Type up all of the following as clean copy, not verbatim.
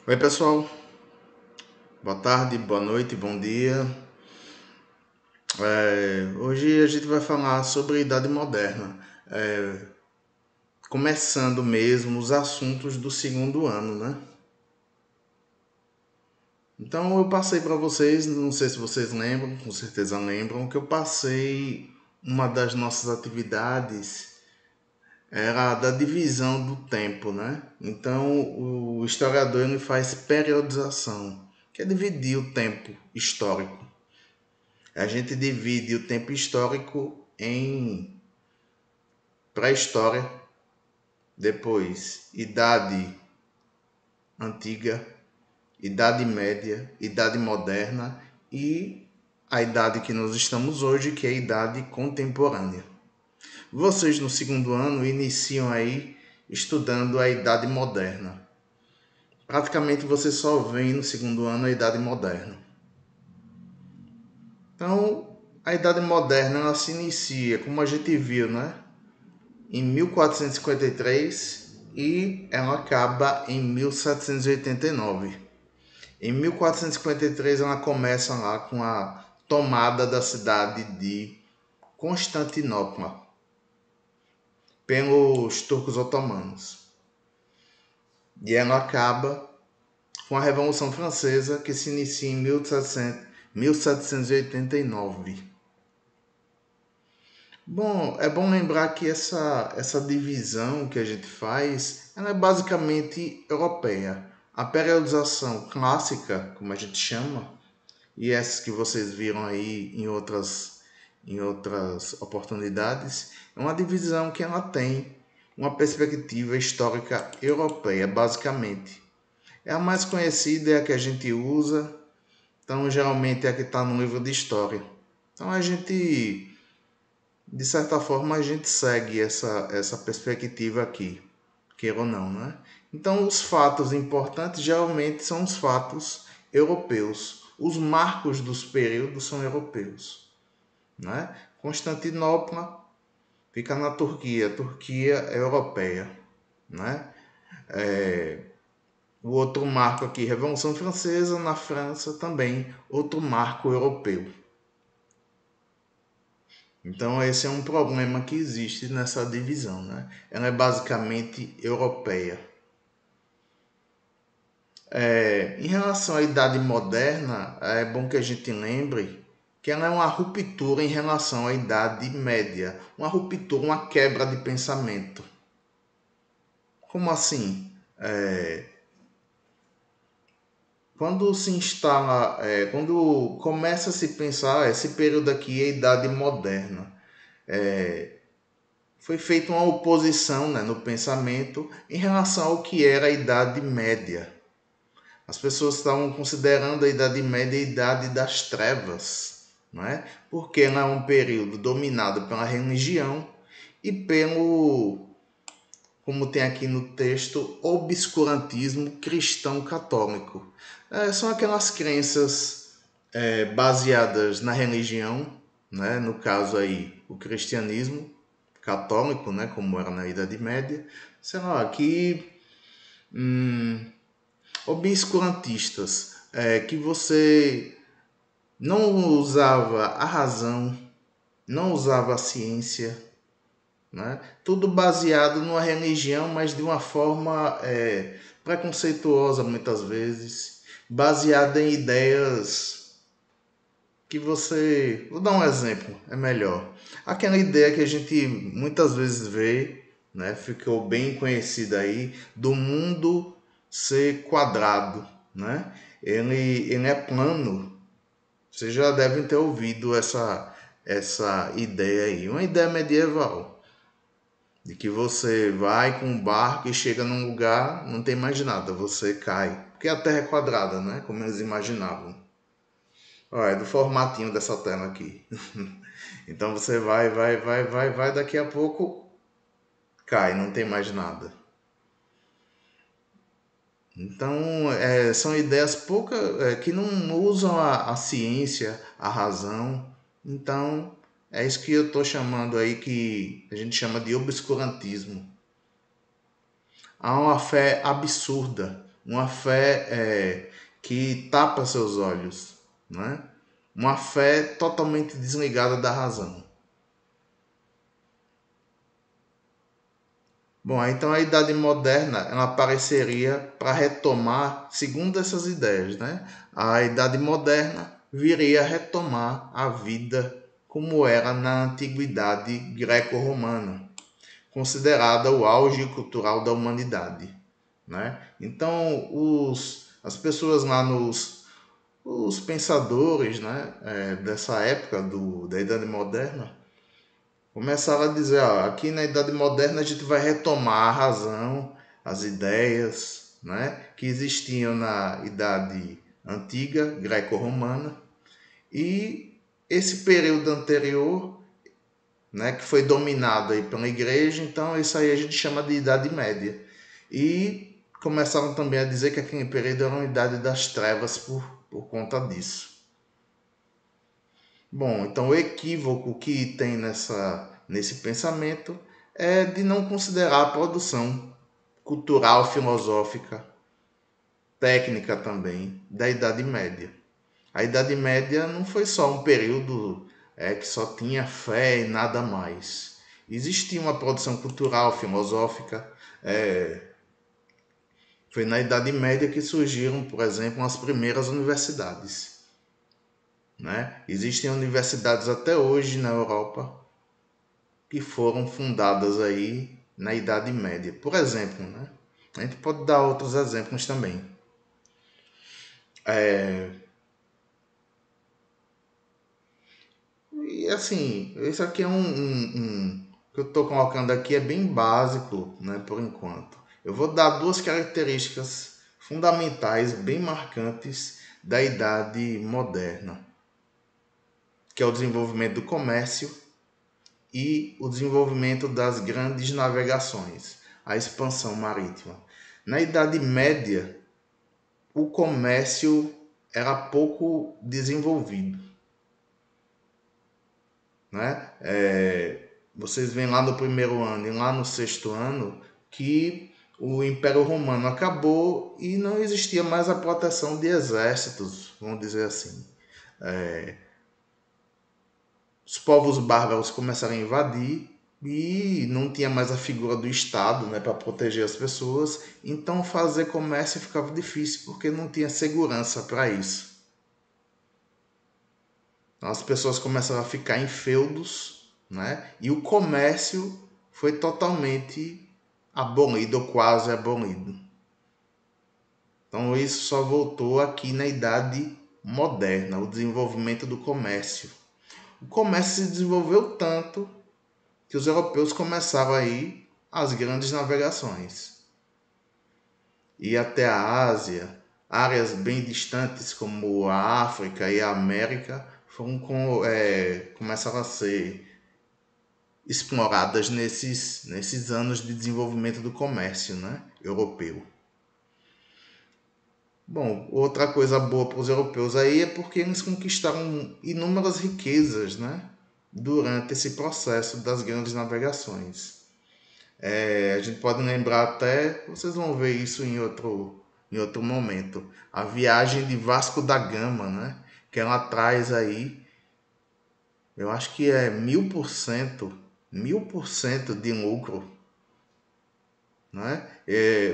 Oi, pessoal. Boa tarde, boa noite, bom dia. Hoje a gente vai falar sobre a Idade Moderna, começando mesmo os assuntos do segundo ano, né? Então eu passei para vocês, não sei se vocês lembram, com certeza lembram, que eu passei uma das nossas atividades era a da divisão do tempo, né? Então o historiador ele faz periodização, que é dividir o tempo histórico. A gente divide o tempo histórico em pré-história, depois idade antiga, idade média, idade moderna e a idade que nós estamos hoje, que é a idade contemporânea. Vocês no segundo ano iniciam aí estudando a idade moderna. Praticamente você só vem no segundo ano a idade moderna. Então, a idade moderna ela se inicia, como a gente viu, né? Em 1453 e ela acaba em 1789. Em 1453 ela começa lá com a tomada da cidade de Constantinopla pelos turcos otomanos. E ela acaba com a Revolução Francesa que se inicia em 1789. Bom, é bom lembrar que essa divisão que a gente faz, ela é basicamente europeia. A periodização clássica, como a gente chama, e essas que vocês viram aí em outras oportunidades, é uma divisão que ela tem uma perspectiva histórica europeia, basicamente. É a mais conhecida, é a que a gente usa, então geralmente é a que está no livro de história. Então a gente de certa forma a gente segue essa perspectiva aqui, queira ou não, né? Então os fatos importantes geralmente são os fatos europeus. Os marcos dos períodos são europeus, né? Constantinopla fica na Turquia, a Turquia é europeia, né? O outro marco aqui, Revolução Francesa, na França também, outro marco europeu. Então esse é um problema que existe nessa divisão, né? Ela é basicamente europeia. Em relação à Idade Moderna, é bom que a gente lembre que ela é uma ruptura em relação à Idade Média, uma ruptura, uma quebra de pensamento. Como assim? Quando se instala, quando começa a se pensar, esse período aqui é a Idade Moderna. Foi feita uma oposição, né, no pensamento em relação ao que era a Idade Média. As pessoas estavam considerando a Idade Média a Idade das Trevas, não é? Porque ela é um período dominado pela religião e pelo, como tem aqui no texto, obscurantismo cristão católico. São aquelas crenças baseadas na religião, né? No caso aí o cristianismo católico, né? Como era na Idade Média, sei lá, que obscurantistas, que você não usava a razão, não usava a ciência, né? Tudo baseado numa religião, mas de uma forma preconceituosa muitas vezes, baseada em ideias que você... Vou dar um exemplo, é melhor. Aquela ideia que a gente muitas vezes vê, né, ficou bem conhecida aí, do mundo ser quadrado, né? Ele é plano. Vocês já devem ter ouvido essa ideia aí, uma ideia medieval, de que você vai com um barco e chega num lugar, não tem mais nada, você cai. Porque a Terra é quadrada, né? Como eles imaginavam. Olha, é do formatinho dessa tela aqui. Então você vai, daqui a pouco cai, não tem mais nada. Então, são ideias pouca, que não usam a ciência, a razão. Então, é isso que eu estou chamando aí, que a gente chama de obscurantismo. Há uma fé absurda, uma fé que tapa seus olhos, né? Uma fé totalmente desligada da razão. Bom, então a Idade Moderna ela apareceria para retomar, segundo essas ideias, né? A Idade Moderna viria a retomar a vida como era na Antiguidade Greco-Romana, considerada o auge cultural da humanidade, né? Então, as pessoas lá os pensadores, né, dessa época da Idade Moderna começaram a dizer, ó, aqui na Idade Moderna a gente vai retomar a razão, as ideias, né, que existiam na Idade Antiga, greco-romana, e esse período anterior, né, que foi dominado aí pela igreja, então isso aí a gente chama de Idade Média. E começaram também a dizer que aquele período era uma Idade das Trevas por conta disso. Bom, então o equívoco que tem nesse pensamento é de não considerar a produção cultural, filosófica, técnica também da Idade Média. A Idade Média não foi só um período que só tinha fé e nada mais. Existia uma produção cultural, filosófica. Foi na Idade Média que surgiram, por exemplo, as primeiras universidades. Né? Existem universidades até hoje na Europa que foram fundadas aí na Idade Média. Por exemplo, né? A gente pode dar outros exemplos também. E assim, isso aqui é que eu estou colocando aqui é bem básico, né, por enquanto. Eu vou dar duas características fundamentais, bem marcantes da Idade Moderna, que é o desenvolvimento do comércio e o desenvolvimento das grandes navegações, a expansão marítima. Na Idade Média, o comércio era pouco desenvolvido, né? Vocês veem lá no primeiro ano e lá no sexto ano que o Império Romano acabou e não existia mais a proteção de exércitos, vamos dizer assim. Os povos bárbaros começaram a invadir e não tinha mais a figura do Estado, né, para proteger as pessoas, então fazer comércio ficava difícil porque não tinha segurança para isso. Então as pessoas começaram a ficar em feudos, né, e o comércio foi totalmente abolido ou quase abolido. Então isso só voltou aqui na Idade Moderna, o desenvolvimento do comércio. O comércio se desenvolveu tanto que os europeus começaram aí as grandes navegações. E até a Ásia, áreas bem distantes como a África e a América começaram a ser exploradas nesses anos de desenvolvimento do comércio, né, europeu. Bom, outra coisa boa para os europeus aí é porque eles conquistaram inúmeras riquezas, né, durante esse processo das grandes navegações. A gente pode lembrar até, vocês vão ver isso em outro momento, a viagem de Vasco da Gama, né? Que ela traz aí, eu acho que é 1000% de lucro, né?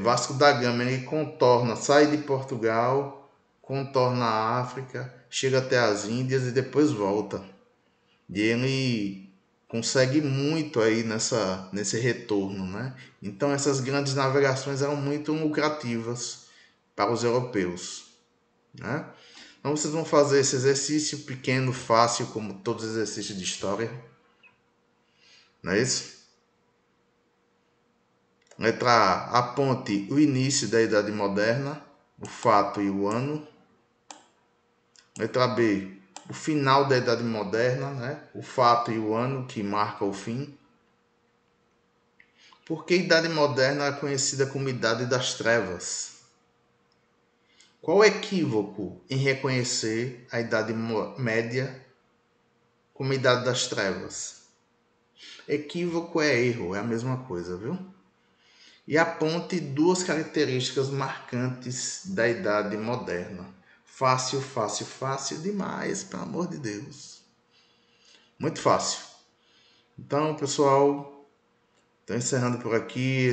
Vasco da Gama ele contorna, sai de Portugal, contorna a África, chega até as Índias e depois volta. E ele consegue muito aí nesse retorno, né? Então essas grandes navegações eram muito lucrativas para os europeus, né? Então vocês vão fazer esse exercício pequeno, fácil, como todos os exercícios de história, não é isso? Letra A, aponte o início da Idade Moderna, o fato e o ano. Letra B, o final da Idade Moderna, né? O fato e o ano que marca o fim. Por que a Idade Moderna é conhecida como Idade das Trevas? Qual o equívoco em reconhecer a Idade Média como Idade das Trevas? Equívoco é erro, é a mesma coisa, viu? e aponte duas características marcantes da idade moderna. Fácil, fácil, fácil demais, pelo amor de Deus. Muito fácil. Então, pessoal, estou encerrando por aqui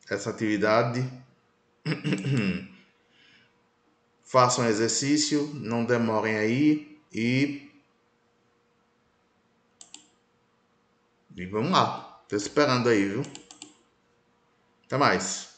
essa atividade. Façam exercício, não demorem aí e vamos lá. Estou esperando aí, viu? Até mais.